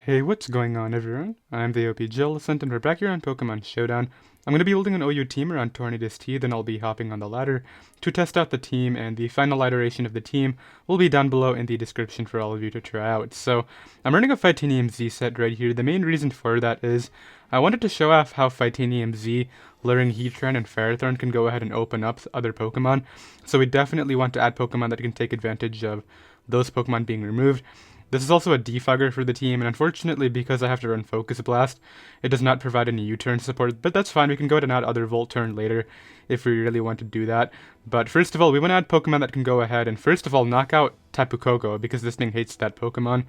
Hey, what's going on everyone? I'm the OPJellicent and we're back here on Pokemon Showdown. I'm going to be building an OU team around Tornadus-T, then I'll be hopping on the ladder to test out the team, and the final iteration of the team will be down below in the description for all of you to try out. So, I'm running a Fightinium Z set right here. The main reason for that is I wanted to show off how Fightinium Z, luring Heatran and Heatran can go ahead and open up other Pokemon. So we definitely want to add Pokemon that can take advantage of those Pokemon being removed. This is also a defogger for the team, and unfortunately, because I have to run Focus Blast, it does not provide any U-turn support, but that's fine. We can go ahead and add other Volt Turn later if we really want to do that. But first of all, we want to add Pokemon that can go ahead and first of all knock out Tapu because this thing hates that Pokemon,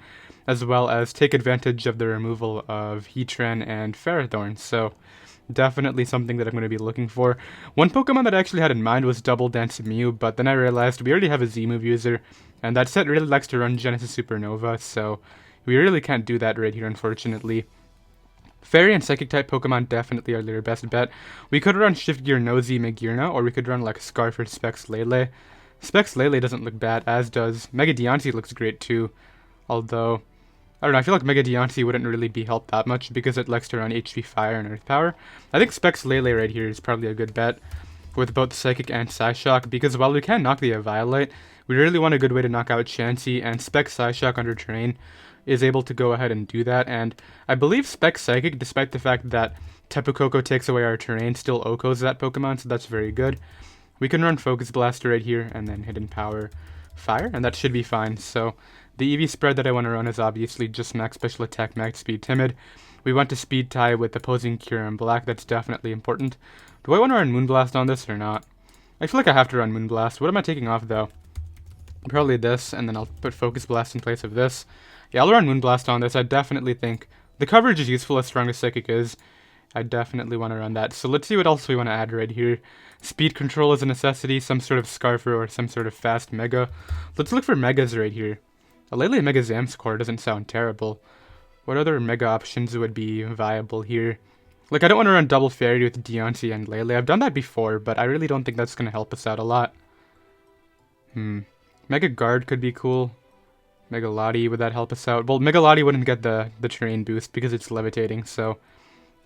as well as take advantage of the removal of Heatran and Ferrothorn. So definitely something that I'm going to be looking for. One Pokemon that I actually had in mind was Double Dance Mew, but then I realized we already have a Z-move user, and that set really likes to run Genesis Supernova, so we really can't do that right here, unfortunately. Fairy and Psychic-type Pokemon definitely are their best bet. We could run Shift Gear Nosy Magearna, or we could run like Scarf or Specs Lele. Specs Lele doesn't look bad, as does Mega Deontay looks great too, although I don't know, I feel like Mega Deontay wouldn't really be helped that much because it likes to run HP Fire and Earth Power. I think Specs Lele right here is probably a good bet with both Psychic and Psyshock, because while we can knock the Eviolite, we really want a good way to knock out Chansey, and Specs Psyshock under Terrain is able to go ahead and do that, and I believe Specs Psychic, despite the fact that Tapu takes away our Terrain, still OHKOs that Pokemon, so that's very good. We can run Focus Blaster right here, and then Hidden Power Fire, and that should be fine. So the EV spread that I want to run is obviously just Max Special Attack, Max Speed, Timid. We want to Speed Tie with opposing Cure and Black, that's definitely important. Do I want to run Moonblast on this or not? I feel like I have to run Moonblast. What am I taking off though? Probably this, and then I'll put Focus Blast in place of this. Yeah, I'll run Moonblast on this. I definitely think the coverage is useful as strong as Psychic is. I definitely want to run that. So let's see what else we want to add right here. Speed control is a necessity, some sort of Scarfer or some sort of fast Mega. Let's look for Megas right here. A Lele Mega Zamscore doesn't sound terrible. What other Mega options would be viable here? Like, I don't want to run Double Fairy with Deontay and Lele. I've done that before, but I really don't think that's going to help us out a lot. Mega Guard could be cool. Mega Lottie, would that help us out? Well, Mega Lottie wouldn't get the terrain boost because it's levitating, so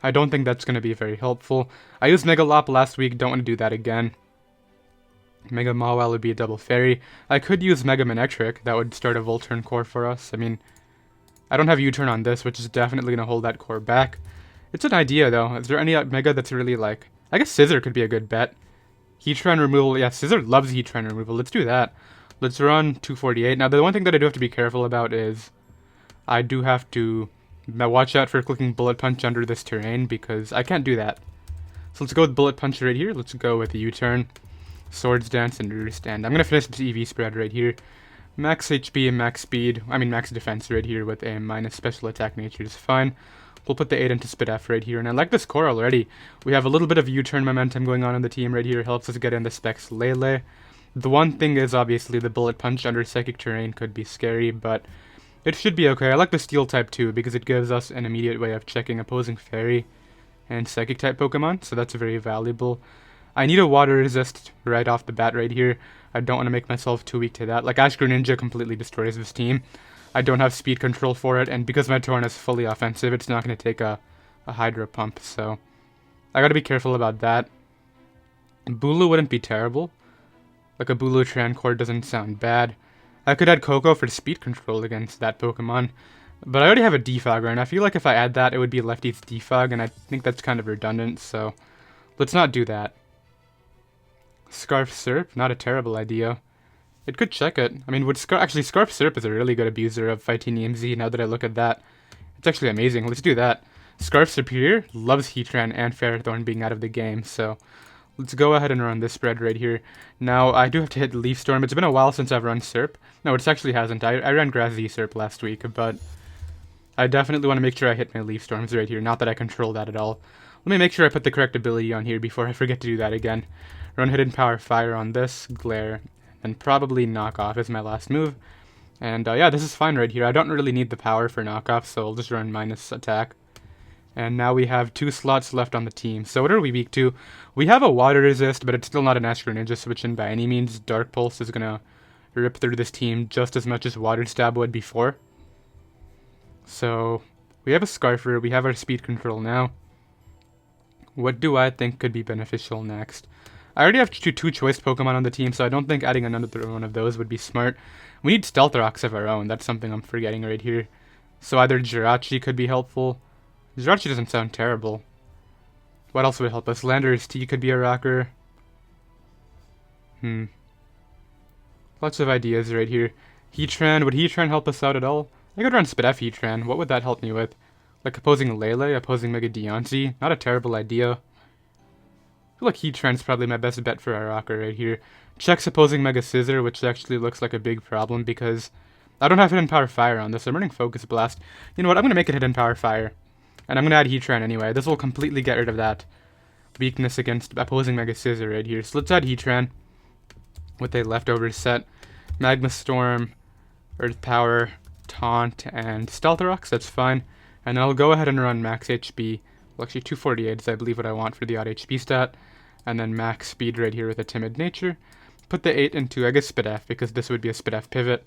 I don't think that's going to be very helpful. I used Mega Lop last week, don't want to do that again. Mega Mawile would be a Double Fairy. I could use Mega Manectric, that would start a Volturn core for us. I mean, I don't have U-turn on this, which is definitely going to hold that core back. It's an idea though. Is there any Mega that's really like... I guess Scizor could be a good bet. Heatran removal, yeah, Scizor loves Heatran removal, let's do that. Let's run 248. Now the one thing that I do have to be careful about is I do have to watch out for clicking Bullet Punch under this terrain because I can't do that. So let's go with Bullet Punch right here. Let's go with the U-turn, Swords Dance, and Roost. And I'm going to finish this EV spread right here. Max HP and max speed, max defense right here with a minus special attack nature is fine. We'll put the 8 into Spit F right here, and I like this core already. We have a little bit of U-turn momentum going on in the team right here. Helps us get in the Specs Lele. The one thing is obviously the Bullet Punch under Psychic Terrain could be scary, but it should be okay. I like the Steel type too because it gives us an immediate way of checking opposing Fairy and Psychic type Pokemon, so that's very valuable. I need a Water Resist right off the bat right here. I don't want to make myself too weak to that. Like, Ash Greninja completely destroys this team. I don't have speed control for it, and because my Torn is fully offensive, it's not going to take a Hydro Pump, so I gotta be careful about that. Bulu wouldn't be terrible. Like, a Bulu Trancore doesn't sound bad. I could add Coco for speed control against that Pokemon, but I already have a Defogger, and I feel like if I add that, it would be Lefty's Defog, and I think that's kind of redundant, so let's not do that. Scarf Serp, not a terrible idea. It could check it. I mean, actually, Scarf Serp is a really good abuser of Fightinium Z now that I look at that. It's actually amazing. Let's do that. Scarf Serperior loves Heatran and Ferrothorn being out of the game, so let's go ahead and run this spread right here. Now, I do have to hit Leaf Storm. It's been a while since I've run Serp. No, it actually hasn't. I ran Grass Z Serp last week, but I definitely want to make sure I hit my Leaf Storms right here. Not that I control that at all. Let me make sure I put the correct ability on here before I forget to do that again. Run Hidden Power Fire on this, Glare, and probably Knock Off is my last move. And yeah, this is fine right here. I don't really need the power for Knock Off, so I'll just run minus attack. And now we have 2 slots left on the team. So what are we weak to? We have a Water Resist, but it's still not an Ash Greninja switch in by any means. Dark Pulse is going to rip through this team just as much as Water Stab would before. So We have a Scarfer, we have our speed control now. What do I think could be beneficial next? I already have two choice Pokemon on the team, so I don't think adding another one of those would be smart. We need Stealth Rocks of our own, that's something I'm forgetting right here. So either Jirachi could be helpful. Jirachi doesn't sound terrible. What else would help us? Tornadus-T could be a rocker. Lots of ideas right here. Heatran, would Heatran help us out at all? I could run Spidef Heatran, what would that help me with? Like opposing Lele, opposing Mega Diancie? Not a terrible idea. I feel like Heatran's probably my best bet for a rocker right here. Checks opposing Mega Scizor, which actually looks like a big problem because I don't have Hidden Power Fire on this. I'm running Focus Blast. You know what, I'm going to make it Hidden Power Fire. And I'm going to add Heatran anyway. This will completely get rid of that weakness against opposing Mega Scizor right here. So let's add Heatran with a leftover set. Magma Storm, Earth Power, Taunt, and Stealth Rocks. That's fine. And then I'll go ahead and run Max HP. Well, actually 248 is I believe what I want for the odd HP stat. And then Max Speed right here with a Timid Nature. Put the 8 into, I guess, Spidef, because this would be a Spidef pivot.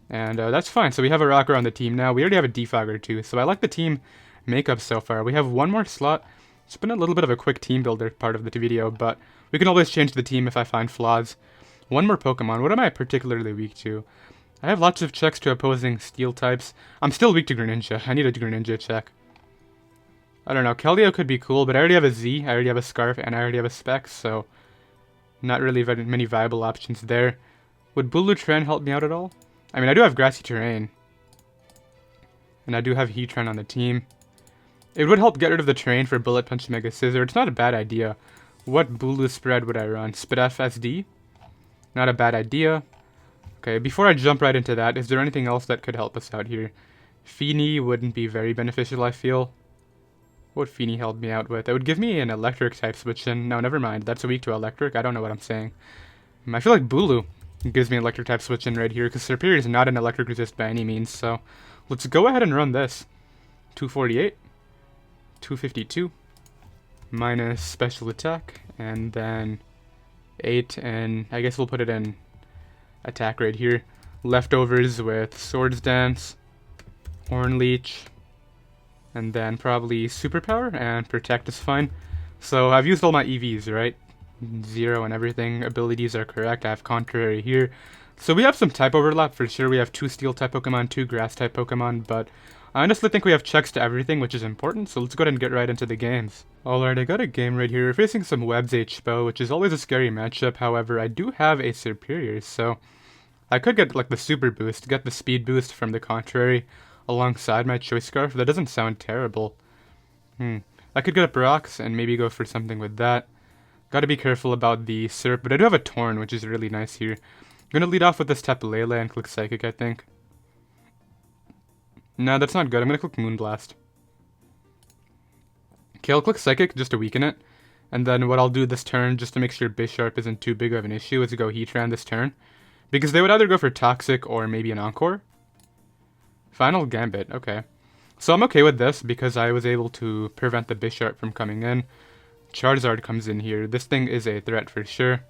And that's fine. So we have a rocker on the team now. We already have a Defogger too. So I like the team makeup so far. We have one more slot. It's been a little bit of a quick team builder part of the video, but we can always change the team if I find flaws. One more Pokemon. What am I particularly weak to? I have lots of checks to opposing steel types. I'm still weak to Greninja. I need a Greninja check. I don't know. Keldeo could be cool, but I already have a Z, I already have a Scarf, and I already have a Specs, so not really very many viable options there. Would Bulutren help me out at all? I mean, I do have Grassy Terrain. And I do have Heatran on the team. It would help get rid of the terrain for Bullet Punch Mega Scizor. It's not a bad idea. What Bulu spread would I run? Spidef SD? Not a bad idea. Okay, before I jump right into that, is there anything else that could help us out here? Feeny wouldn't be very beneficial, I feel. What would Feeny help me out with? It would give me an electric type switch in. No, never mind. That's weak to electric. I don't know what I'm saying. I feel like Bulu gives me an electric type switch in right here, because Serperior is not an electric resist by any means, so let's go ahead and run this. 248, 252, minus special attack, and then 8, and I guess we'll put it in attack right here. Leftovers with Swords Dance, Horn Leech, and then probably Superpower, and Protect is fine. So I've used all my EVs, right? 0 and everything. Abilities are correct. I have Contrary here. So we have some type overlap for sure. We have 2 Steel type Pokemon, 2 Grass type Pokemon, but I honestly think we have checks to everything, which is important, so let's go ahead and get right into the games. Alright, I got a game right here. We're facing some Webs H-Bow, which is always a scary matchup. However, I do have a Serperior, so I could get like the Super Boost, get the Speed Boost from the Contrary alongside my Choice Scarf. That doesn't sound terrible. I could get up Rocks and maybe go for something with that. Gotta be careful about the Serp, but I do have a Torn, which is really nice here. I'm gonna lead off with this Tapu Lele and click Psychic, I think. No, that's not good. I'm gonna click Moonblast. Okay, I'll click Psychic just to weaken it. And then what I'll do this turn, just to make sure Bisharp isn't too big of an issue, is to go Heatran this turn. Because they would either go for Toxic or maybe an Encore. Final Gambit, okay. So I'm okay with this because I was able to prevent the Bisharp from coming in. Charizard comes in here. This thing is a threat for sure. I'm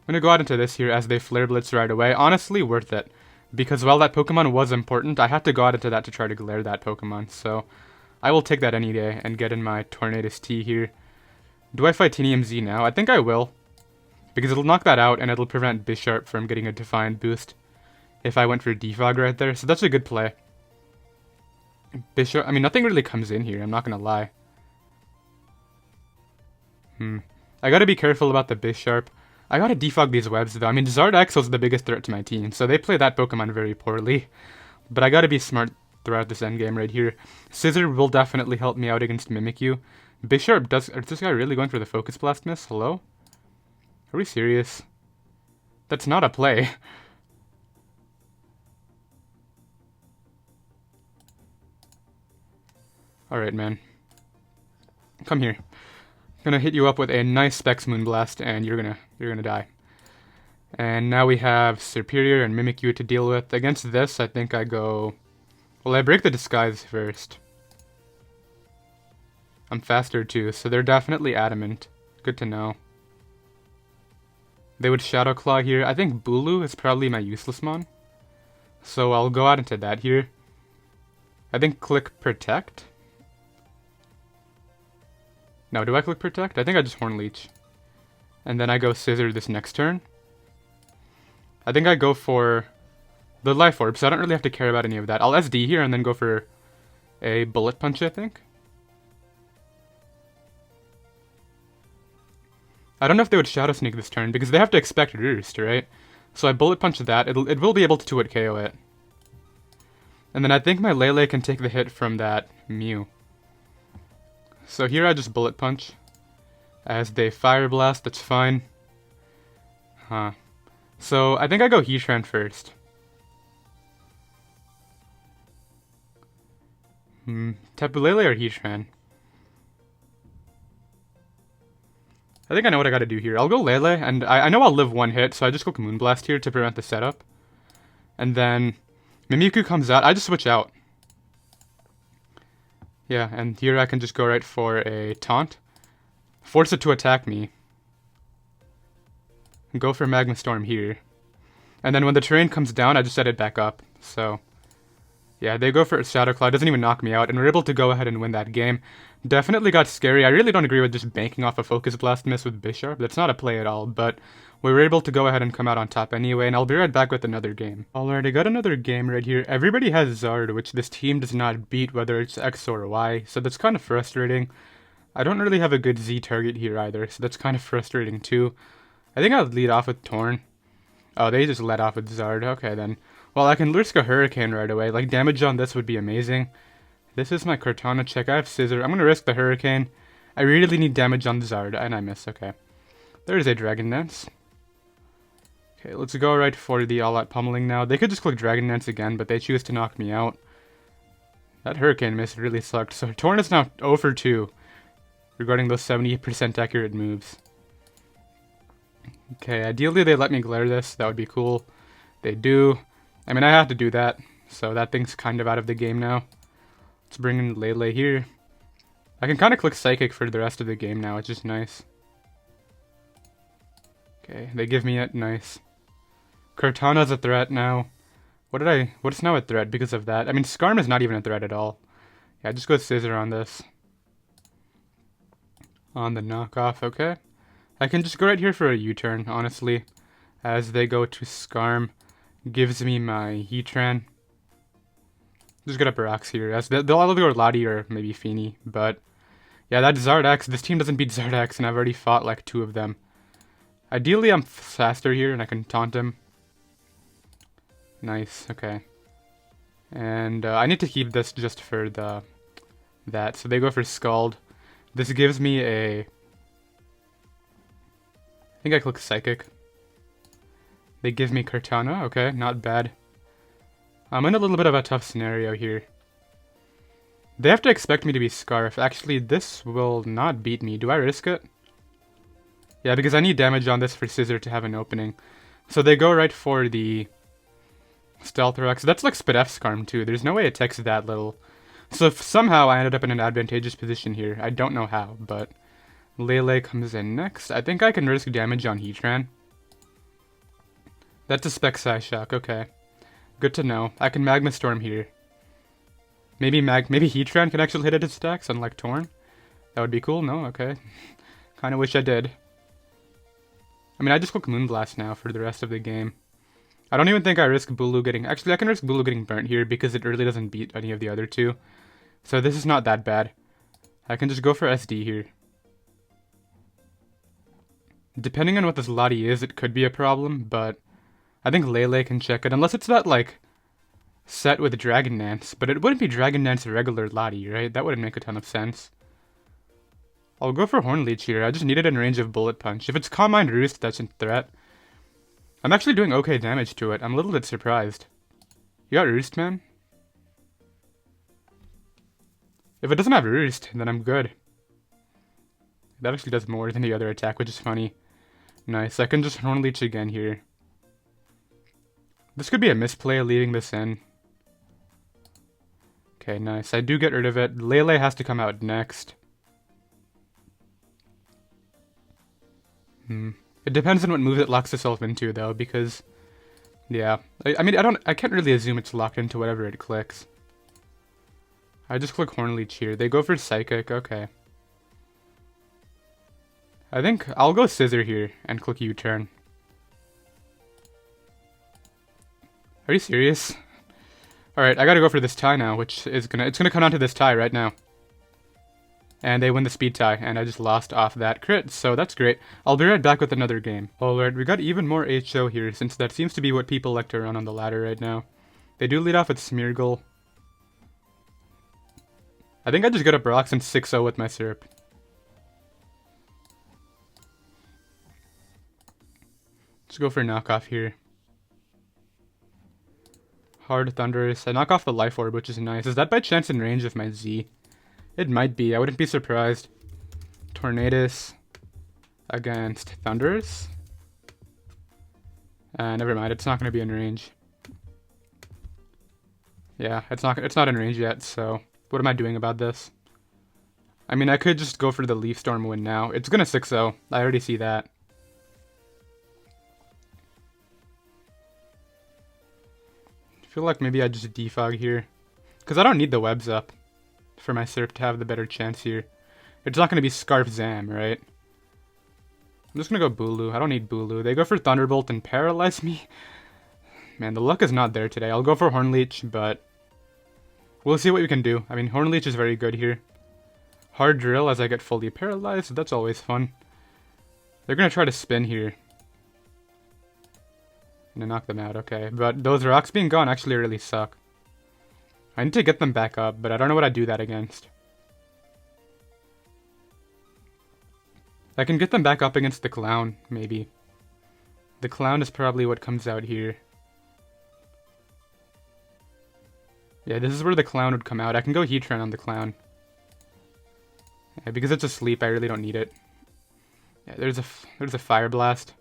gonna go out into this here as they Flare Blitz right away. Honestly, worth it. Because while that Pokemon was important, I had to go out into that to try to glare that Pokemon. So I will take that any day and get in my Tornadus-T here. Do I Fightinium Z now? I think I will. Because it'll knock that out and it'll prevent Bisharp from getting a Defiant boost if I went for Defog right there. So that's a good play. Bisharp, I mean, nothing really comes in here, I'm not gonna lie. I gotta be careful about the Bisharp. I gotta defog these webs though. I mean, Zardex was the biggest threat to my team, so they play that Pokemon very poorly. But I gotta be smart throughout this endgame right here. Scizor will definitely help me out against Mimikyu. Bisharp does... Is this guy really going for the Focus Blast miss? Hello? Are we serious? That's not a play. Alright, man. Come here. Gonna hit you up with a nice Specs Moonblast, and you're gonna die. And now we have Serperior and Mimikyu to deal with. Against this, I think I go... Well, I break the Disguise first. I'm faster too, so they're definitely adamant. Good to know. They would Shadow Claw here. I think Bulu is probably my useless mon. So I'll go out into that here. I think click Protect. No, do I click Protect? I think I just Horn Leech. And then I go Scizor this next turn. I think I go for the Life Orb, so I don't really have to care about any of that. I'll SD here and then go for a Bullet Punch, I think. I don't know if they would Shadow Sneak this turn, because they have to expect Roost, right? So I Bullet Punch that, it will be able to 2-hit KO it. And then I think my Lele can take the hit from that Mew. So here I just Bullet Punch. As they Fire Blast, that's fine. Huh. So I think I go Heatran first. Tapu Lele or Heatran? I think I know what I gotta do here. I'll go Lele, and I know I'll live one hit, so I just click Moonblast here to prevent the setup. And then Mimikyu comes out. I just switch out. Yeah, and here I can just go right for a Taunt. Force it to attack me. Go for Magma Storm here. And then when the terrain comes down, I just set it back up. So, yeah, they go for Shadow Claw. It doesn't even knock me out, and we're able to go ahead and win that game. Definitely got scary. I really don't agree with just banking off a Focus Blast miss with Bisharp. That's not a play at all, but we were able to go ahead and come out on top anyway, and I'll be right back with another game. Alright, I got another game right here. Everybody has Zard, which this team does not beat, whether it's X or Y, so that's kind of frustrating. I don't really have a good Z target here either, so that's kind of frustrating too. I think I'll lead off with Torn. Oh, they just let off with Zard. Okay, then. Well, I can risk a Hurricane right away. Like, damage on this would be amazing. This is my Cortana check. I have Scizor. I'm going to risk the Hurricane. I really need damage on the Zard, and I miss. Okay. There's a Dragon Dance. Okay, let's go right for the all-out pummeling now. They could just click Dragon Dance again, but they choose to knock me out. That Hurricane miss really sucked. So Torn is now 0 for 2 regarding those 70% accurate moves. Okay, ideally they let me glare this. That would be cool. They do. I mean, I have to do that. So that thing's kind of out of the game now. Let's bring in Lele here. I can kind of click Psychic for the rest of the game now. It's just nice. Okay, they give me it. Nice. Cortana's a threat now. What's now a threat because of that? I mean, Skarm is not even a threat at all. Yeah, just go Scizor on this. On the knockoff, okay. I can just go right here for a U-turn, honestly. As they go to Skarm. Gives me my Heatran. Just get up rocks here. As they'll either go Lottie or maybe Feeny. But yeah, that's Zardax. This team doesn't beat Zardax, and I've already fought like 2 of them. Ideally, I'm faster here, and I can taunt him. Nice, okay. And I need to keep this just for that. So they go for Scald. This gives me a... I think I click Psychic. They give me Cortana. Okay, not bad. I'm in a little bit of a tough scenario here. They have to expect me to be Scarf. Actually, this will not beat me. Do I risk it? Yeah, because I need damage on this for Scizor to have an opening. So they go right for the Stealth Rock. So that's like Spadef Skarm too. There's no way it takes that little. So if somehow I ended up in an advantageous position here. I don't know how, but Lele comes in next. I think I can risk damage on Heatran. That's a Spec Psyshock, okay. Good to know. I can Magma Storm here. Maybe Heatran can actually hit at its attacks, unlike Torn. That would be cool, no? Okay. Kinda wish I did. I mean, I just click Moonblast now for the rest of the game. I don't even think I risk Bulu getting... Actually, I can risk Bulu getting burnt here because it really doesn't beat any of the other 2. So this is not that bad. I can just go for SD here. Depending on what this Lottie is, it could be a problem, but I think Lele can check it. Unless it's that, like, set with Dragon Dance. But it wouldn't be Dragon Dance regular Lottie, right? That wouldn't make a ton of sense. I'll go for Horn Leech here. I just need it in range of Bullet Punch. If it's Calm Mind Roost, that's a threat. I'm actually doing okay damage to it. I'm a little bit surprised. You got Roost, man? If it doesn't have Roost, then I'm good. That actually does more than the other attack, which is funny. Nice. I can just Horn Leech again here. This could be a misplay, leaving this in. Okay, nice. I do get rid of it. Lele has to come out next. It depends on what move it locks itself into, though, because... Yeah. I mean, I can't really assume it's locked into whatever it clicks. I just click Hornleech here. They go for Psychic, okay. I think I'll go Scizor here and click U-turn. Are you serious? Alright, I gotta go for this tie now, which is it's gonna come down to this tie right now. And they win the speed tie, and I just lost off that crit, so that's great. I'll be right back with another game. Alright, we got even more HO here, since that seems to be what people like to run on the ladder right now. They do lead off with Smeargle. I think I just got up rocks and 6-0 with my Serp. Let's go for a knockoff here. Hard Thunderous. I knock off the Life Orb, which is nice. Is that by chance in range of my Z? It might be. I wouldn't be surprised. Tornadus against Thunderous. Never mind. It's not going to be in range. Yeah, it's not in range yet, so what am I doing about this? I mean, I could just go for the Leaf Storm win now. It's going to 6-0. I already see that. I feel like maybe I just defog here. Because I don't need the webs up for my Serp to have the better chance here. It's not going to be Scarf Zam, right? I'm just going to go Bulu. I don't need Bulu. They go for Thunderbolt and paralyze me. Man, the luck is not there today. I'll go for Hornleech, but we'll see what we can do. I mean, Hornleech is very good here. Hard Drill as I get fully paralyzed. That's always fun. They're going to try to spin here. And I knock them out, okay. But those rocks being gone actually really suck. I need to get them back up, but I don't know what I'd do that against. I can get them back up against the Clown, maybe. The Clown is probably what comes out here. Yeah, this is where the Clown would come out. I can go Heatran on the Clown. Yeah, because it's asleep, I really don't need it. Yeah, there's a Fire Blast.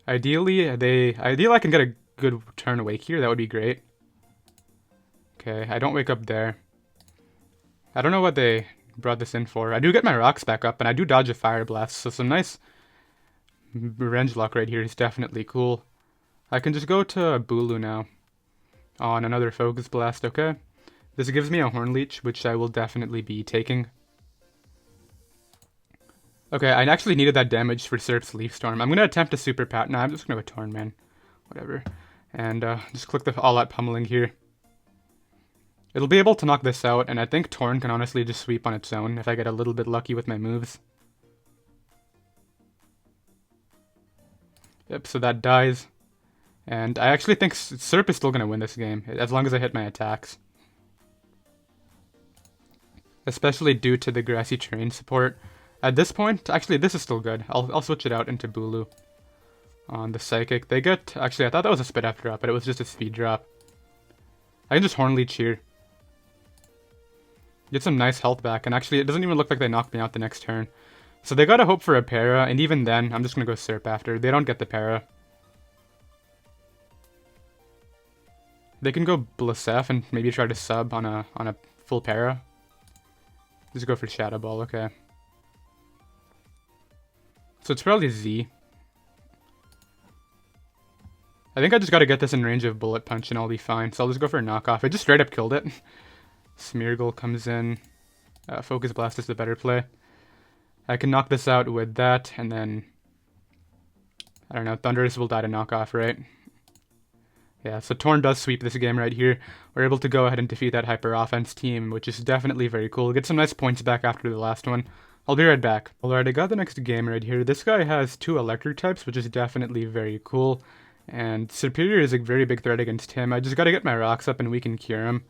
Ideally, I can get a good turn awake here. That would be great. Okay, I don't wake up there. I don't know what they brought this in for. I do get my rocks back up, and I do dodge a Fire Blast, so some nice range lock right here is definitely cool. I can just go to Bulu now on another Focus Blast, okay? This gives me a Hornleech, which I will definitely be taking. Okay, I actually needed that damage for Serp's Leaf Storm. I'm going to attempt a Super Pat. No, I'm just going to go Torn, man. Whatever. And just click the all-out pummeling here. It'll be able to knock this out, and I think Torn can honestly just sweep on its own if I get a little bit lucky with my moves. Yep, so that dies. And I actually think Serp is still going to win this game, as long as I hit my attacks. Especially due to the Grassy Terrain support. At this point, actually this is still good. I'll switch it out into Bulu. On the Psychic, they get... Actually, I thought that was a Spit F drop, but it was just a Speed drop. I can just Hornleech here. Get some nice health back, and actually it doesn't even look like they knocked me out the next turn. So they gotta hope for a para, and even then, I'm just gonna go Serp after. They don't get the para. They can go Blasef and maybe try to sub on a full para. Just go for Shadow Ball, okay. So it's probably Z. I think I just gotta get this in range of Bullet Punch and I'll be fine. So I'll just go for a knockoff. It just straight up killed it. Smeargle comes in. Focus Blast is the better play. I can knock this out with that, and then... I don't know, Thunderous will die to knockoff, right? Yeah, so Torn does sweep this game right here. We're able to go ahead and defeat that Hyper Offense team, which is definitely very cool. Get some nice points back after the last one. I'll be right back. Alright, I got the next game right here. This guy has 2 electric types, which is definitely very cool. And Serperior is a very big threat against him. I just gotta get my rocks up and we can cure him.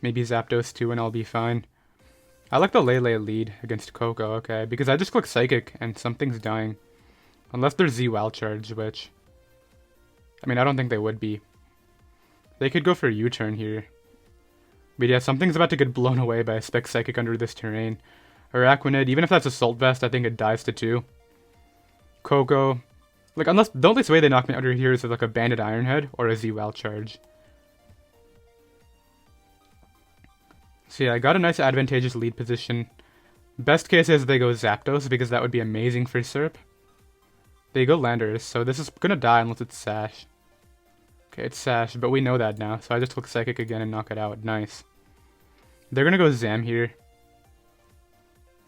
Maybe Zapdos too and I'll be fine. I like the Lele lead against Coco, okay, because I just click Psychic and something's dying. Unless there's Z Wild Charge, which... I mean, I don't think they would be. They could go for a U-turn here. But yeah, something's about to get blown away by a Spec Psychic under this terrain. Araquanid, even if that's Assault Vest, I think it dies to 2. Coco. Like, unless... The only way they knock me under here is with, like, a Banded Iron Head or a Z Wild Charge. So yeah, I got a nice advantageous lead position. Best case is they go Zapdos, because that would be amazing for Serp. They go Landorus, so this is gonna die unless it's Sash. Okay, it's Sash, but we know that now, so I just click Psychic again and knock it out. Nice. They're gonna go Zam here.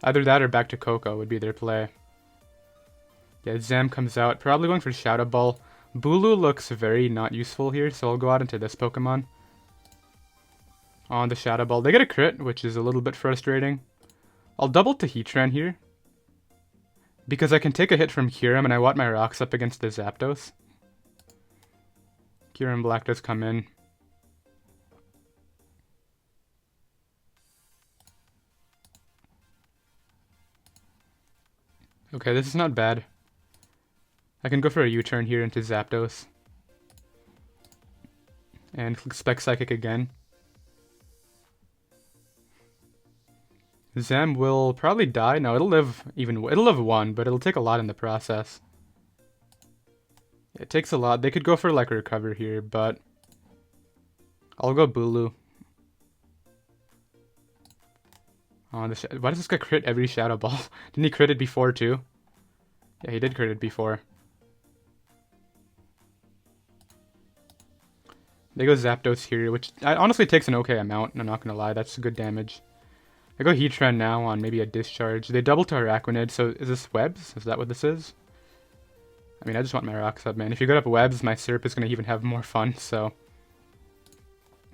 Either that or back to Coco would be their play. Yeah, Zam comes out. Probably going for Shadow Ball. Bulu looks very not useful here, so I'll go out into this Pokemon. On the Shadow Ball. They get a crit, which is a little bit frustrating. I'll double to Heatran here. Because I can take a hit from Kyurem and I want my rocks up against the Zapdos. Kyurem Black does come in. Okay, this is not bad. I can go for a U-turn here into Zapdos. And Spec Psychic again. Zam will probably die. No, it'll live 1, but it'll take a lot in the process. It takes a lot. They could go for like a recover here, but I'll go Bulu. Why does this guy crit every Shadow Ball? Didn't he crit it before too? Yeah, he did crit it before. They go Zapdos here, which honestly takes an okay amount. I'm not gonna lie, that's good damage. I go Heatran now on maybe a Discharge. They double to Araquanid, so is this Webs? Is that what this is? I mean, I just want my rocks up, man. If you get up Webs, my Serp is gonna even have more fun, so...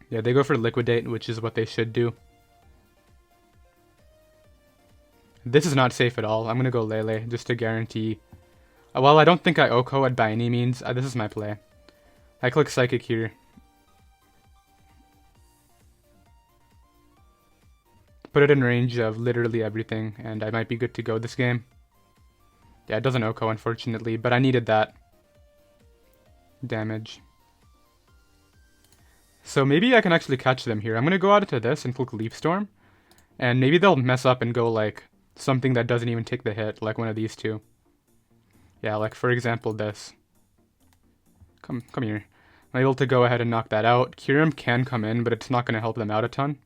Yeah, they go for Liquidate, which is what they should do. This is not safe at all. I'm gonna go Lele, just to guarantee... Well, I don't think I OHKO it by any means. This is my play. I click Psychic here. Put it in range of literally everything, and I might be good to go this game. Yeah, it doesn't OHKO, unfortunately, but I needed that damage. So maybe I can actually catch them here. I'm going to go out into this and click Leaf Storm, and maybe they'll mess up and go like something that doesn't even take the hit, like one of these two. Yeah, like for example this. Come here. I'm able to go ahead and knock that out. Kyurem can come in, but it's not going to help them out a ton.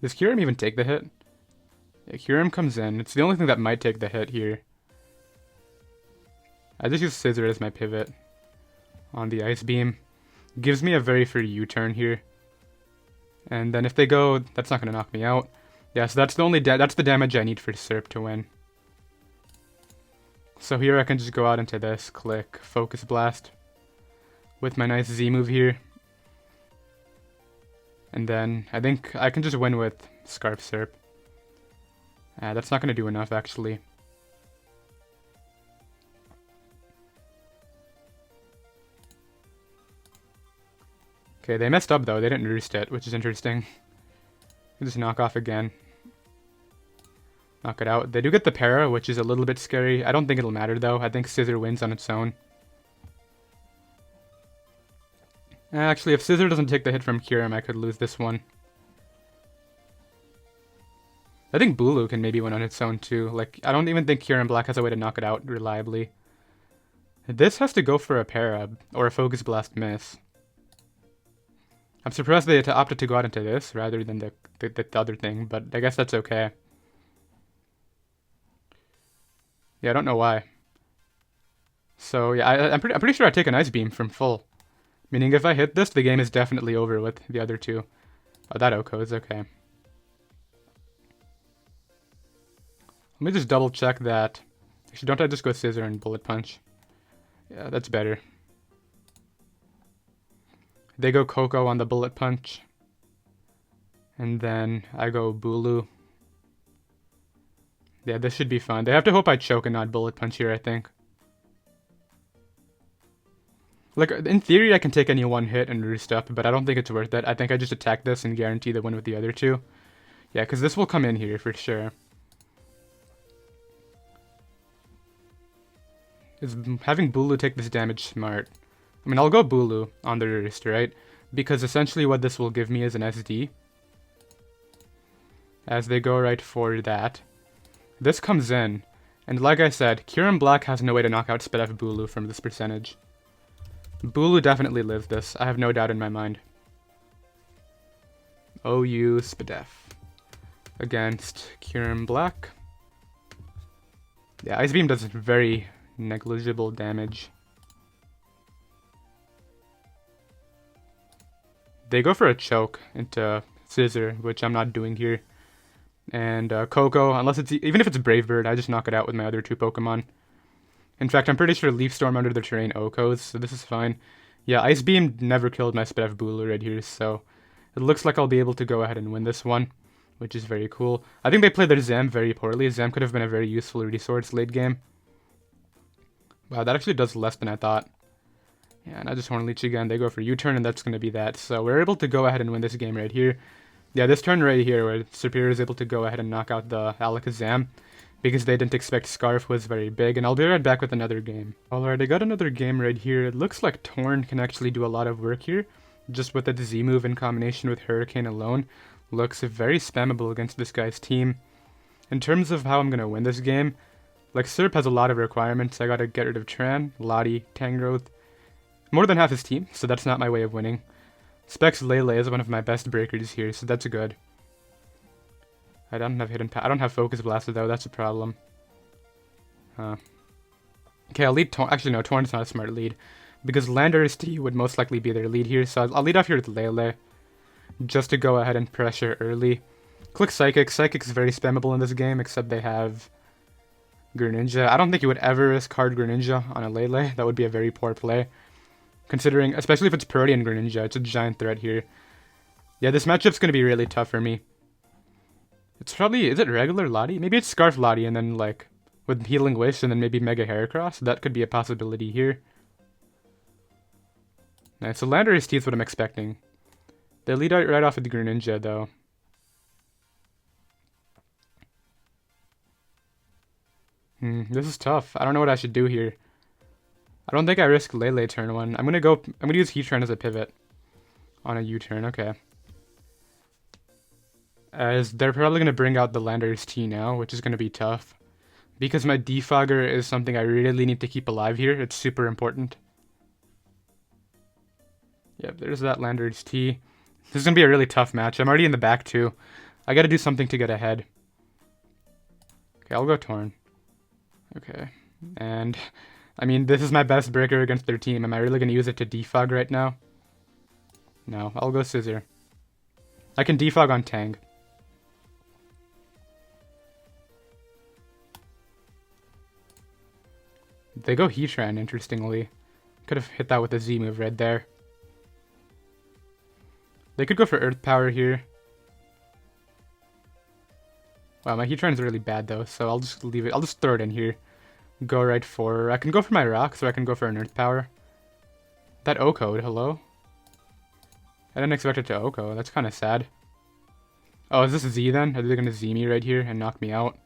Does Kyurem even take the hit? Yeah, Kyurem comes in. It's the only thing that might take the hit here. I just use Scizor as my pivot on the Ice Beam. Gives me a very free U-turn here. And then if they go, that's not going to knock me out. Yeah, so that's the only that's the damage I need for Serp to win. So here I can just go out into this, click Focus Blast with my nice Z move here. And then I think I can just win with Scarf Serp. That's not going to do enough, actually. Okay, they messed up though. They didn't Roost it, which is interesting. Just knock off again. Knock it out. They do get the Para, which is a little bit scary. I don't think it'll matter though. I think Scizor wins on its own. Actually, if Scizor doesn't take the hit from Kyurem, I could lose this one. I think Bulu can maybe win on its own too. Like, I don't even think Kyurem Black has a way to knock it out reliably. This has to go for a Para, or a Focus Blast miss. I'm surprised they opted to go out into this, rather than the other thing, but I guess that's okay. Yeah, I don't know why. So, yeah, I'm pretty sure I take an Ice Beam from full. Meaning if I hit this, the game is definitely over with the other two. Oh, that OHKO is okay. Let me just double check that. Actually, don't I just go Scizor and Bullet Punch? Yeah, that's better. They go Coco on the Bullet Punch. And then I go Bulu. Yeah, this should be fun. They have to hope I choke and not Bullet Punch here, I think. Like, in theory, I can take any one hit and Roost up, but I don't think it's worth it. I think I just attack this and guarantee the win with the other two. Yeah, because this will come in here for sure. Is having Bulu take this damage smart? I mean, I'll go Bulu on the Roost, right? Because essentially what this will give me is an SD. As they go right for that. This comes in. And like I said, Kyurem Black has no way to knock out Spidef Bulu from this percentage. Bulu definitely lives this. I have no doubt in my mind. OU Spidef. Against Kyurem Black. Yeah, Ice Beam does very negligible damage. They go for a choke into Scizor, which I'm not doing here. And Coco, unless it's even if it's Brave Bird, I just knock it out with my other two Pokemon. In fact, I'm pretty sure Leaf Storm under the terrain Okos, so this is fine. Yeah, Ice Beam never killed my Spedef Bulu right here, so it looks like I'll be able to go ahead and win this one, which is very cool. I think they played their Zam very poorly. Zam could have been a very useful resource late game. Wow, that actually does less than I thought. Yeah, and I just Hornleech again. They go for U-turn, and that's going to be that. So we're able to go ahead and win this game right here. Yeah, this turn right here, where Serperior is able to go ahead and knock out the Alakazam, because they didn't expect Scarf was very big, and I'll be right back with another game. Alright, I got another game right here. It looks like Torn can actually do a lot of work here, just with the Z move in combination with Hurricane alone. Looks very spammable against this guy's team. In terms of how I'm going to win this game, like Serp has a lot of requirements. I gotta get rid of Tran, Lottie, Tangrowth, more than half his team, so that's not my way of winning. Specs Lele is one of my best breakers here, so that's good. I don't have Focus Blast though, that's a problem. Okay, I'll lead Torn. Actually, no, Torn's not a smart lead, because Landorus-T would most likely be their lead here, so I'll lead off here with Lele, just to go ahead and pressure early. Click Psychic. Psychic's very spammable in this game, except they have Greninja. I don't think you would ever risk hard Greninja on a Lele. That would be a very poor play, considering, especially if it's Protean Greninja. It's a giant threat here. Yeah, this matchup's going to be really tough for me. It's probably, is it regular Lottie? Maybe it's Scarf Lottie, and then, like, with Healing Wish, and then maybe Mega Heracross. That could be a possibility here. Nice, so Landorus-T is what I'm expecting. They lead out right off with the Greninja, though. This is tough. I don't know what I should do here. I don't think I risk Lele turn 1. I'm gonna use Heatran as a pivot on a U-turn, okay. As they're probably gonna bring out the Landorus-T now, which is gonna be tough. Because my Defogger is something I really need to keep alive here. It's super important. Yep, there's that Landorus-T. This is gonna be a really tough match. I'm already in the back too. I gotta do something to get ahead. Okay, I'll go Torn. Okay, and I mean, this is my best breaker against their team. Am I really going to use it to defog right now? No, I'll go Scizor. I can defog on Tang. They go Heatran, interestingly. Could have hit that with a Z move right there. They could go for Earth Power here. Wow, my Heatran is really bad though, so I'll just leave it. I'll just throw it in here. Go right for... I can go for my Rock, so I can go for an Earth Power. That O-Code, hello? I didn't expect it to O-Code. That's kind of sad. Oh, is this Z then? Are they going to Z me right here and knock me out?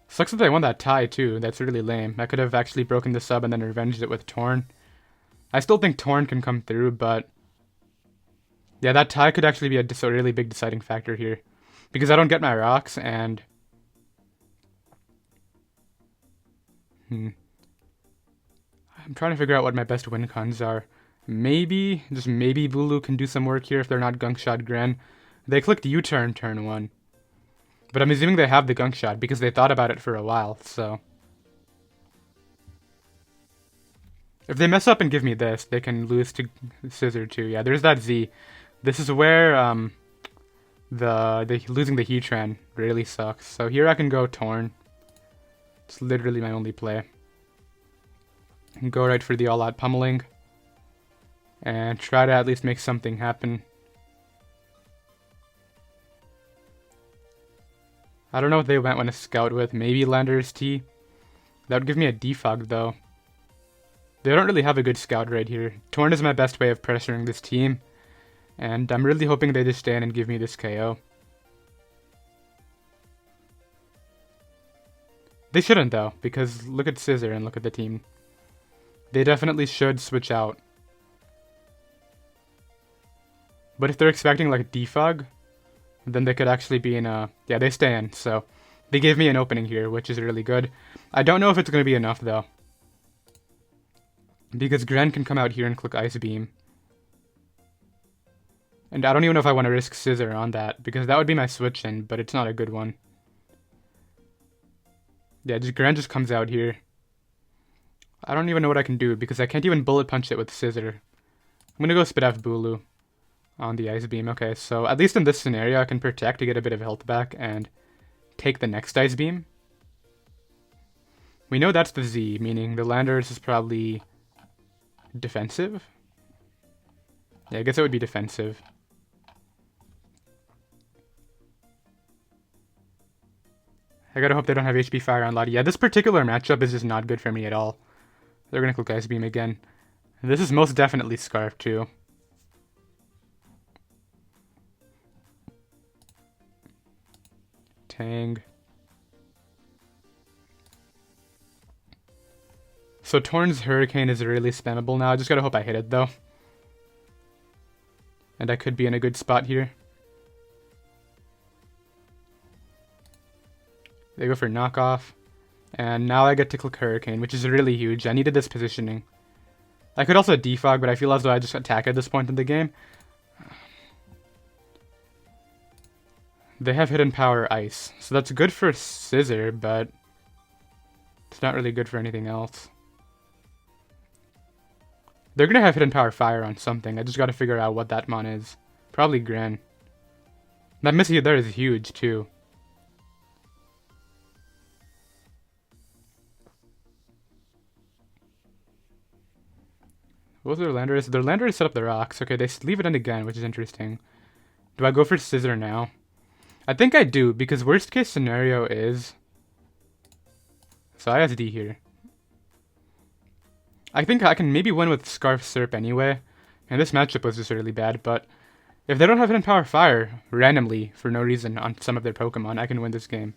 Sucks that they won that tie too. That's really lame. I could have actually broken the sub and then revenged it with Torn. I still think Torn can come through, but... yeah, that tie could actually be a really big deciding factor here. Because I don't get my rocks, and... I'm trying to figure out what my best win cons are. Maybe, just maybe Bulu can do some work here if they're not Gunk Shot Gren. They clicked U-turn turn 1. But I'm assuming they have the Gunk Shot because they thought about it for a while, so... if they mess up and give me this, they can lose to Scizor too. Yeah, there's that Z. This is where losing the Heatran really sucks. So here I can go Torn. It's literally my only play. And go right for the all-out pummeling. And try to at least make something happen. I don't know what they might want to scout with. Maybe Landorus-T. That would give me a defog though. They don't really have a good scout right here. Torn is my best way of pressuring this team. And I'm really hoping they just stand and give me this KO. They shouldn't though, because look at Scizor and look at the team. They definitely should switch out. But if they're expecting like defog, then they could actually be in a... yeah, they stay in, so... they gave me an opening here, which is really good. I don't know if it's going to be enough though. Because Gren can come out here and click Ice Beam. And I don't even know if I want to risk Scizor on that, because that would be my switch in, but it's not a good one. Yeah, Gren just comes out here. I don't even know what I can do because I can't even bullet punch it with Scizor. I'm gonna go spit out Bulu on the Ice Beam. Okay, so at least in this scenario, I can protect to get a bit of health back and take the next Ice Beam. We know that's the Z, meaning the Landorus is probably defensive. Yeah, I guess it would be defensive. I gotta hope they don't have HP Fire on Lottie. Yeah, this particular matchup is just not good for me at all. They're gonna click Ice Beam again. This is most definitely Scarf too. Tang. So Torn's Hurricane is really spammable now. I just gotta hope I hit it though. And I could be in a good spot here. They go for knockoff. And now I get to click Hurricane, which is really huge. I needed this positioning. I could also defog, but I feel as though I just attack at this point in the game. They have Hidden Power Ice. So that's good for Scizor, but it's not really good for anything else. They're going to have Hidden Power Fire on something. I just got to figure out what that mon is. Probably Gran. That Missy there is huge, too. What was their Landorus? Their Landorus set up the rocks. Okay, they leave it in again, which is interesting. Do I go for Scizor now? I think I do, because worst case scenario is... So I ISD here. I think I can maybe win with Scarf Serp anyway. And this matchup was just really bad, but... If they don't have Hidden Power Fire, randomly, for no reason, on some of their Pokemon, I can win this game.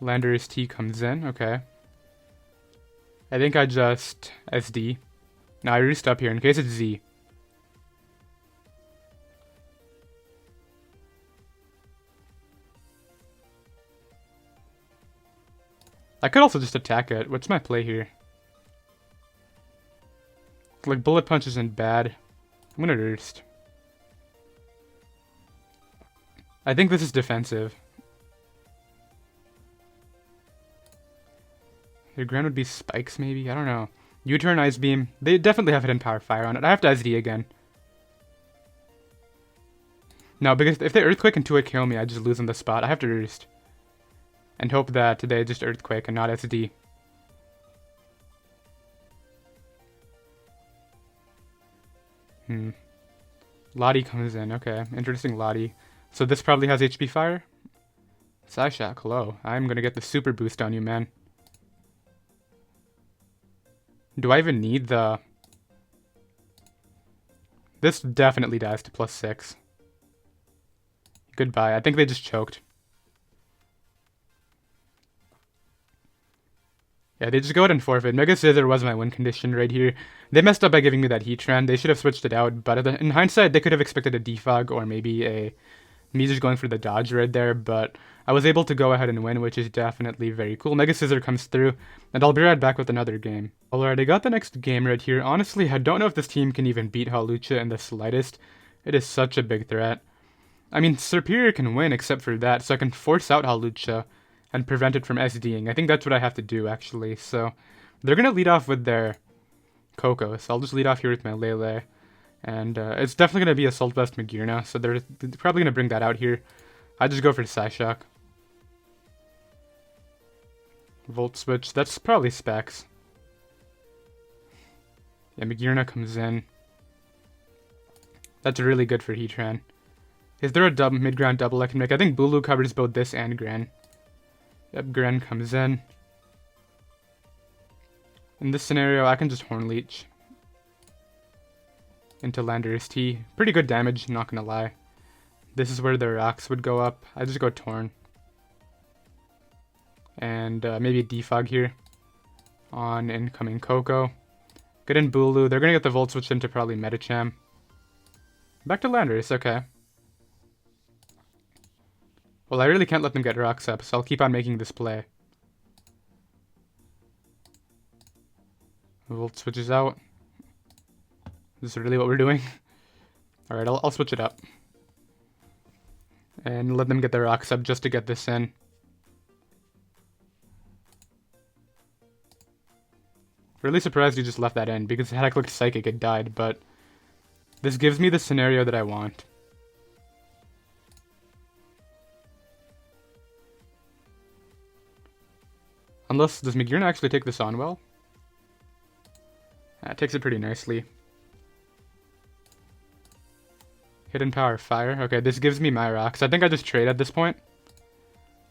Landorus-T comes in, okay. I think I just SD. Now I Roost up here in case it's Z. I could also just attack it. What's my play here? Like, Bullet Punch isn't bad. I'm gonna Roost. I think this is defensive. Their Grand would be Spikes, maybe? I don't know. U-turn Ice Beam. They definitely have Hidden Power Fire on it. I have to SD again. No, because if they Earthquake and 2-hit kill me, I just lose on the spot. I have to Roost. And hope that they just Earthquake and not SD. Lottie comes in. Okay, interesting Lottie. So this probably has HP Fire? Psyshock, hello. I'm gonna get the super boost on you, man. Do I even need the... This definitely dies to +6. Goodbye. I think they just choked. Yeah, they just go ahead and forfeit. Mega Scizor was my win condition right here. They messed up by giving me that Heatran. They should have switched it out, but in hindsight, they could have expected a Defog or maybe me just going for the dodge right there, but I was able to go ahead and win, which is definitely very cool. Mega Scizor comes through, and I'll be right back with another game. Alright, I got the next game right here. Honestly, I don't know if this team can even beat Hawlucha in the slightest. It is such a big threat. I mean, Serperior can win except for that, so I can force out Hawlucha and prevent it from SDing. I think that's what I have to do, actually. So, they're going to lead off with their Coco, so I'll just lead off here with my Lele. And it's definitely going to be Assault Vest Magearna, so they're probably going to bring that out here. I just go for Psyshock. Volt Switch, that's probably Specs. Yeah, Magearna comes in. That's really good for Heatran. Is there a mid-ground double I can make? I think Bulu covers both this and Gran. Yep, Gran comes in. In this scenario, I can just Horn Leech into Landorus-T. Pretty good damage, not gonna lie. This is where the rocks would go up. I just go Torn. And maybe a Defog here on incoming Coco. Get in Bulu. They're gonna get the Volt Switch into probably Medicham. Back to Landorus, okay. Well, I really can't let them get rocks up, so I'll keep on making this play. Volt switches out. Is this really what we're doing? Alright, I'll switch it up. And let them get their rocks up just to get this in. Really surprised you just left that in, because had I clicked Psychic, it died, but this gives me the scenario that I want. Unless, does Magearna actually take this on well? It takes it pretty nicely. Hidden Power Fire. Okay, this gives me my rocks. I think I just trade at this point.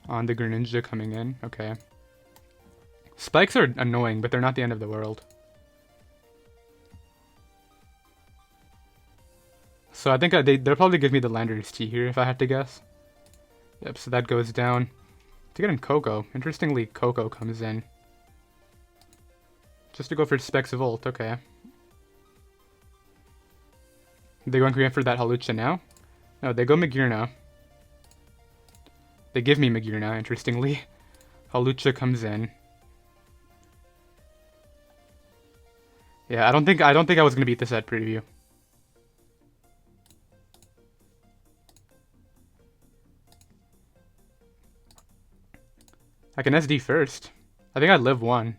On the Greninja coming in. Okay. Spikes are annoying, but they're not the end of the world. So I think they'll probably give me the Tornadus-T here if I had to guess. Yep, so that goes down. To get in Coco. Interestingly, Coco comes in. Just to go for Specs Volt, okay. They going for that Hawlucha now? No, they go Magearna. They give me Magearna, interestingly. Hawlucha comes in. Yeah, I don't think I was gonna beat this at preview. I can SD first. I think I live one.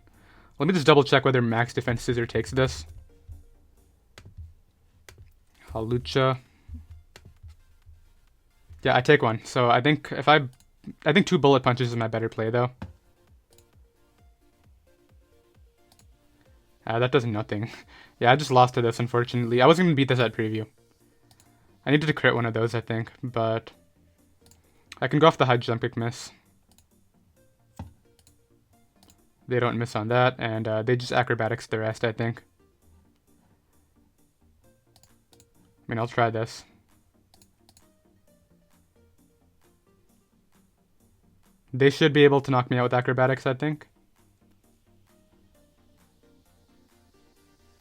Let me just double check whether Max Defense Scizor takes this. Hawlucha. Yeah, I take one. So I think I think 2 bullet punches is my better play though. That does nothing. Yeah, I just lost to this, unfortunately. I wasn't going to beat this at preview. I needed to crit one of those, I think, but I can go off the high jump kick miss. They don't miss on that, and they just acrobatics the rest, I think. I mean, I'll try this. They should be able to knock me out with acrobatics, I think.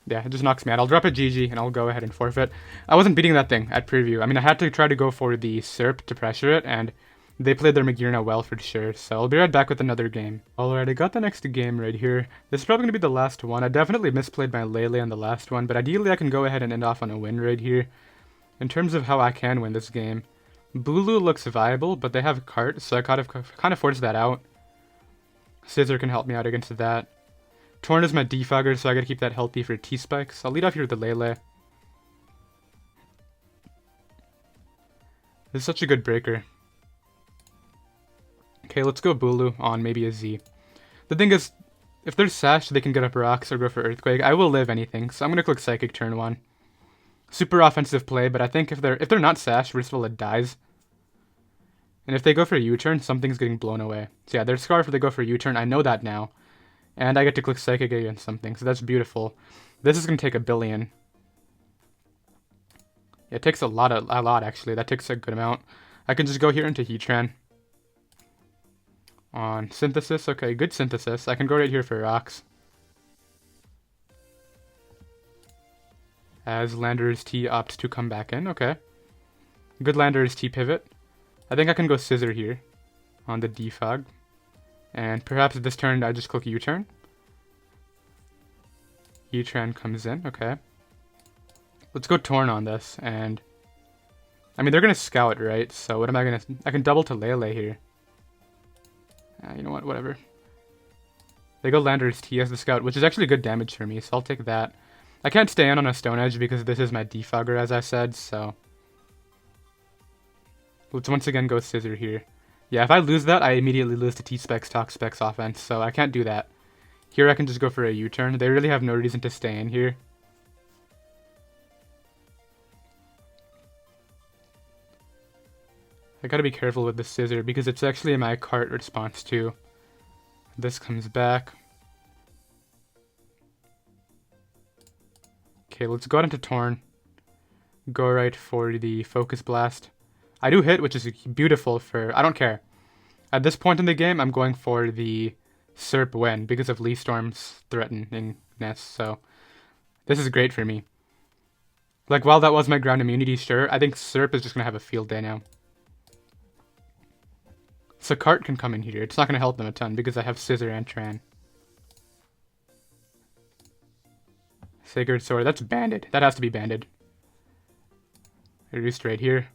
Yeah, it just knocks me out. I'll drop a GG and I'll go ahead and forfeit. I wasn't beating that thing at preview. I mean, I had to try to go for the Serp to pressure it, and they played their Magearna well for sure. So I'll be right back with another game. Alright, I got the next game right here. This is probably going to be the last one. I definitely misplayed my Lele on the last one, but ideally I can go ahead and end off on a win right here. In terms of how I can win this game, Bulu looks viable, but they have Cart, so I kind of forced that out. Scizor can help me out against that. Torn is my defogger, so I gotta keep that healthy for T-Spikes. I'll lead off here with the Lele. This is such a good breaker. Okay, let's go Bulu on maybe a Z. The thing is, if there's Sash, they can get up rocks or go for Earthquake. I will live anything, so I'm gonna click Psychic turn 1. Super offensive play, but I think if they're not Sash, Risvala dies. And if they go for a U-turn, something's getting blown away. So yeah, they're Scarf if they go for a U-turn. I know that now. And I get to click Psychic against something, so that's beautiful. This is going to take a billion. It takes a lot actually. That takes a good amount. I can just go here into Heatran. On Synthesis, okay, good Synthesis. I can go right here for Rocks. As Tornadus-T opts to come back in, okay. Good Tornadus-T pivot. I think I can go Scizor here on the Defog. And perhaps this turn I just click U-turn. Heatran comes in, okay. Let's go Torn on this, and I mean, they're going to Scout, right? So what am I going to... I can double to Lele here. You know what, whatever. They go Tornadus-T as the Scout, which is actually good damage for me, so I'll take that. I can't stay in on a Stone Edge because this is my Defogger, as I said, so... Let's once again go Scizor here. Yeah, if I lose that, I immediately lose to T-Specs, Talk-Specs offense, so I can't do that. Here I can just go for a U-turn. They really have no reason to stay in here. I gotta be careful with the Scizor because it's actually my cart response too. This comes back. Okay, let's go out into Torn. Go right for the Focus Blast. I do hit, which is beautiful for... I don't care. At this point in the game, I'm going for the Serp win because of Lee Storm's threateningness, so this is great for me. Like, while that was my ground immunity, sure, I think Serp is just going to have a field day now. So Cart can come in here. It's not going to help them a ton because I have Scizor and Tran. Sacred Sword, that's banded. That has to be banded. Roost right here.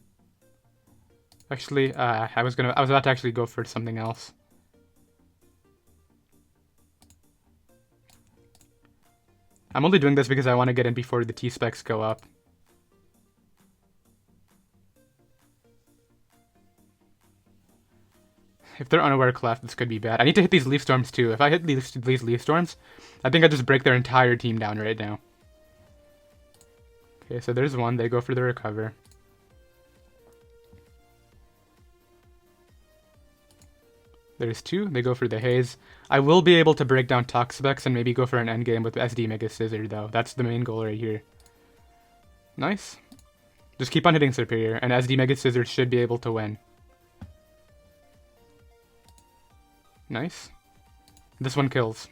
Actually, I was about to actually go for something else. I'm only doing this because I want to get in before the T-specs go up. If they're unaware Clef, this could be bad. I need to hit these Leaf Storms too. If I hit these Leaf Storms, I think I just break their entire team down right now. Okay, so there's one. They go for the recover. There's two. They go for the Haze. I will be able to break down Toxapex and maybe go for an endgame with SD-Mega Scizor, though. That's the main goal right here. Nice. Just keep on hitting Serperior, and SD-Mega Scizor should be able to win. Nice. This one kills.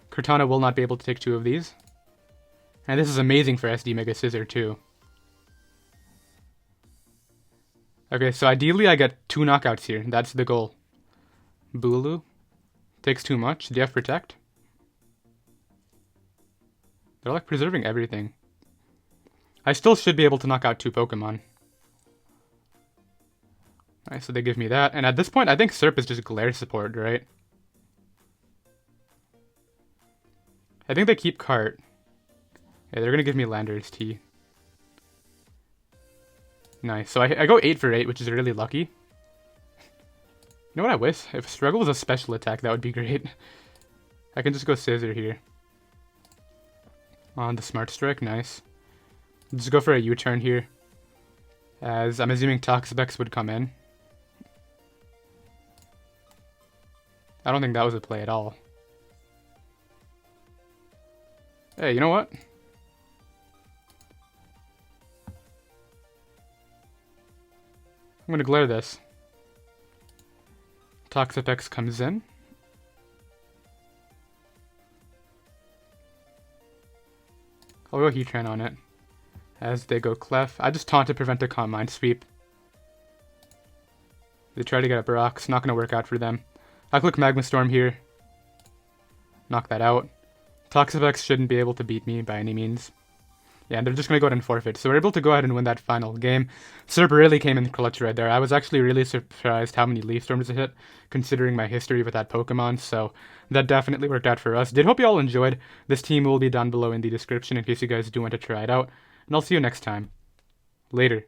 Cortana will not be able to take two of these. And this is amazing for SD-Mega Scizor, too. Okay, so ideally I get 2 knockouts here. That's the goal. Bulu. Takes too much. Do you have Protect? They're like preserving everything. I still should be able to knock out 2 Pokemon. Alright, so they give me that. And at this point, I think Serp is just glare support, right? I think they keep Cart. Yeah, they're going to give me Landorus-T. Nice. So I go 8 for 8, which is really lucky. You know what I wish? If Struggle was a special attack, that would be great. I can just go Scizor here. On the Smart Strike, nice. Just go for a U-turn here. As I'm assuming Toxapex would come in. I don't think that was a play at all. Hey, you know what? I'm gonna glare this. Toxapex comes in. I'll go Heatran on it. As they go Clef. I just taunt to prevent a Calm Mind sweep. They try to get up rocks. Not gonna work out for them. I click Magma Storm here. Knock that out. Toxapex shouldn't be able to beat me by any means. Yeah, and they're just going to go ahead and forfeit. So we're able to go ahead and win that final game. Serp really came in clutch right there. I was actually really surprised how many Leaf Storms it hit, considering my history with that Pokemon. So that definitely worked out for us. Did hope you all enjoyed. This team will be down below in the description in case you guys do want to try it out. And I'll see you next time. Later.